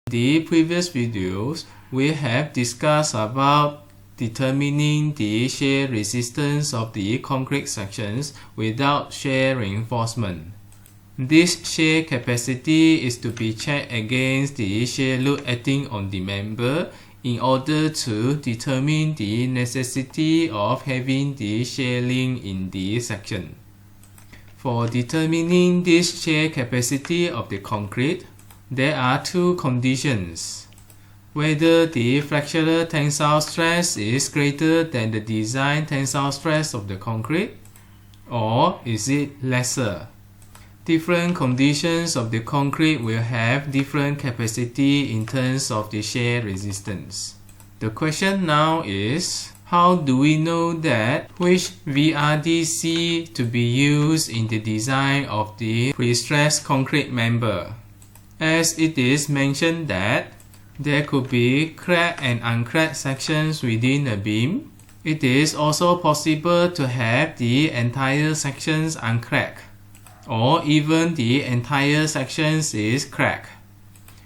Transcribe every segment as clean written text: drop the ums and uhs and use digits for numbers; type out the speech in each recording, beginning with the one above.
the previous videos, we have discussed about determining the shear resistance of the concrete sections without shear reinforcement. This shear capacity is to be checked against the shear load acting on the member in order to determine the necessity of having the shear link in the section. For determining this shear capacity of the concrete, there are two conditions: whether the flexural tensile stress is greater than the design tensile stress of the concrete, or is it lesser. Different conditions of the concrete will have different capacity in terms of the shear resistance. The question now is, how do we know that which VRDC to be used in the design of the pre-stressed concrete member? As it is mentioned that there could be cracked and uncracked sections within a beam, it is also possible to have the entire sections uncracked, or even the entire sections is cracked.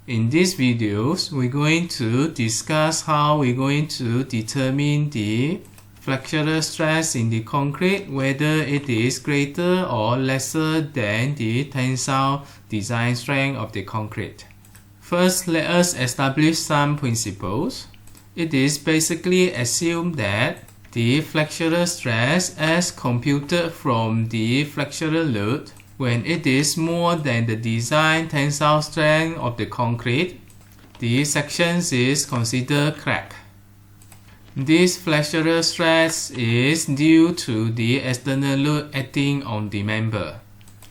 In these videos, we're going to discuss how we're going to determine the flexural stress in the concrete, whether it is greater or lesser than the tensile design strength of the concrete. First, let us establish some principles. It is basically assumed that the flexural stress as computed from the flexural load, when it is more than the design tensile strength of the concrete, the sections is considered cracked. This flexural stress is due to the external load acting on the member,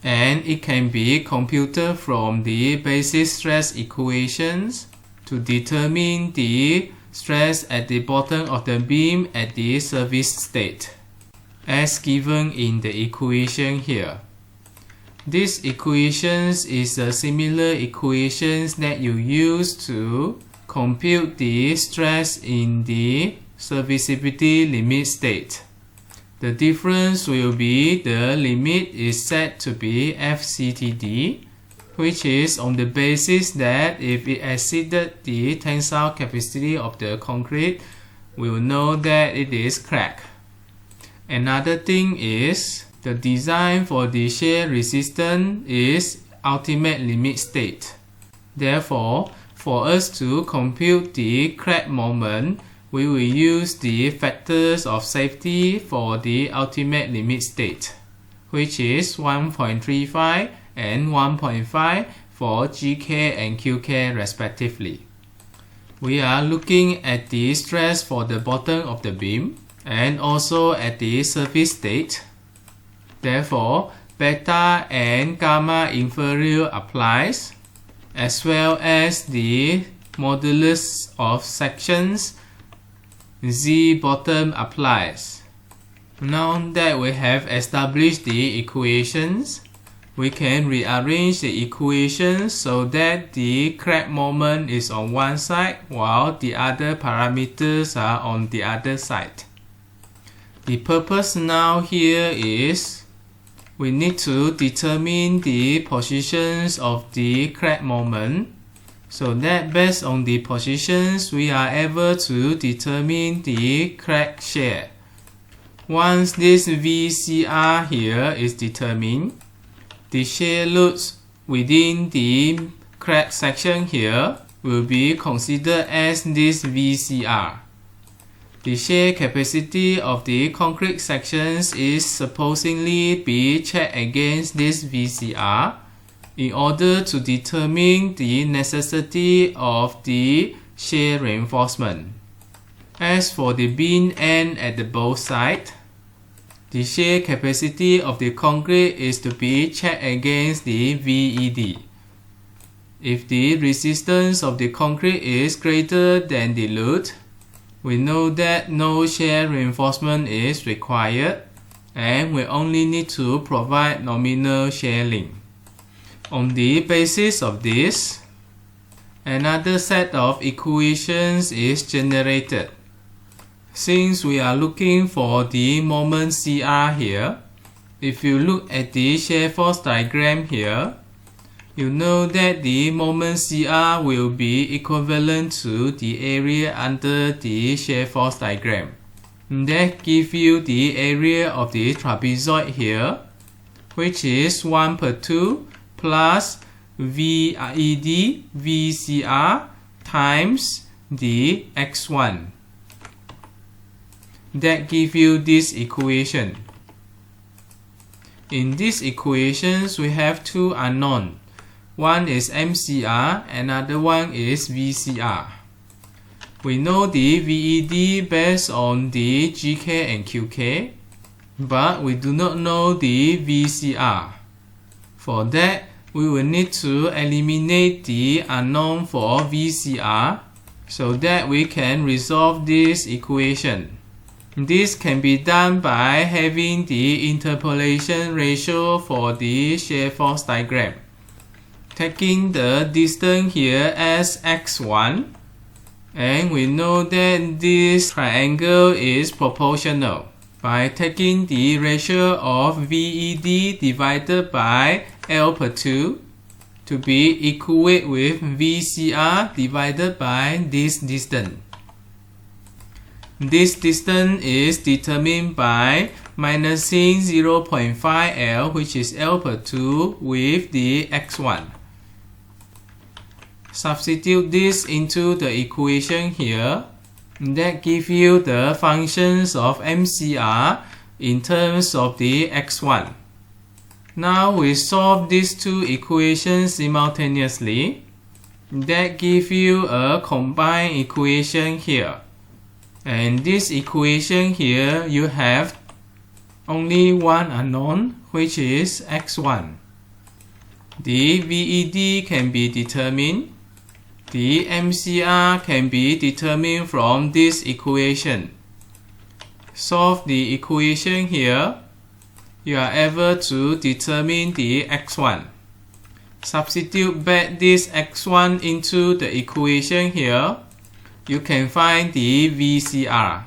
and it can be computed from the basic stress equations to determine the stress at the bottom of the beam at the service state, as given in the equation here. This equations is a similar equations that you use to compute the stress in the serviceability limit state. The difference will be the limit is set to be FCTD, which is on the basis that if it exceeded the tensile capacity of the concrete, we will know that it is cracked. Another thing is, the design for the shear resistance is ultimate limit state. Therefore, for us to compute the crack moment, we will use the factors of safety for the ultimate limit state, which is 1.35 and 1.5 for GK and QK respectively. We are looking at the stress for the bottom of the beam and also at the surface state. Therefore, beta and gamma inferior applies, as well as the modulus of sections Z bottom applies. Now that we have established the equations, we can rearrange the equations so that the crack moment is on one side while the other parameters are on the other side. The purpose now here is we need to determine the positions of the crack moment, so that based on the positions we are able to determine the crack shear. Once this VCR here is determined, the shear loads within the crack section here will be considered as this VCR. The shear capacity of the concrete sections is supposedly be checked against this VCR in order to determine the necessity of the shear reinforcement. As for the beam end at the both sides, the shear capacity of the concrete is to be checked against the VED. If the resistance of the concrete is greater than the load, we know that no shear reinforcement is required, and we only need to provide nominal shear link. On the basis of this, another set of equations is generated. Since we are looking for the moment CR here, if you look at the shear force diagram here, you know that the moment CR will be equivalent to the area under the shear force diagram. That gives you the area of the trapezoid here, which is 1/2 plus VED VCR times the x1. That gives you this equation. In these equations, we have two unknown. One is MCR, another one is VCR. We know the VED based on the GK and QK, but we do not know the VCR. For that, we will need to eliminate the unknown for VCR so that we can resolve this equation. This can be done by having the interpolation ratio for the shear force diagram. Taking the distance here as x1, and we know that this triangle is proportional by taking the ratio of VED divided by L/2 to be equate with VCR divided by this distance. This distance is determined by minusing 0.5 L, which is L/2, with the x1. Substitute this into the equation here. That gives you the functions of MCR in terms of the x1. Now we solve these two equations simultaneously. That gives you a combined equation here. And this equation here, you have only one unknown, which is x1. The VED can be determined. The MCR can be determined from this equation. Solve the equation here. You are able to determine the x1. Substitute back this x1 into the equation here. You can find the VCR.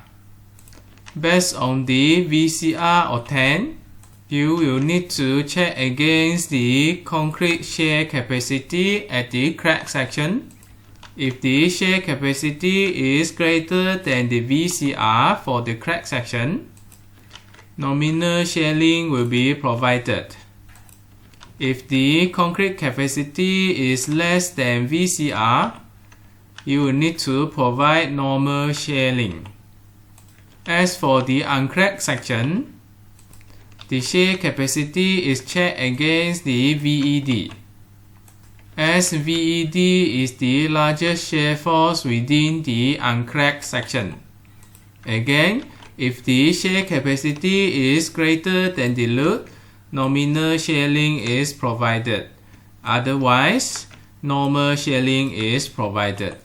Based on the VCR of 10, you will need to check against the concrete shear capacity at the crack section. If the shear capacity is greater than the VCR for the crack section, nominal shearing will be provided. If the concrete capacity is less than VCR, you will need to provide normal shearing. As for the uncracked section, the shear capacity is checked against the VED. As VED is the largest shear force within the uncracked section. Again, if the shear capacity is greater than the load, nominal shearing is provided. Otherwise, normal shearing is provided.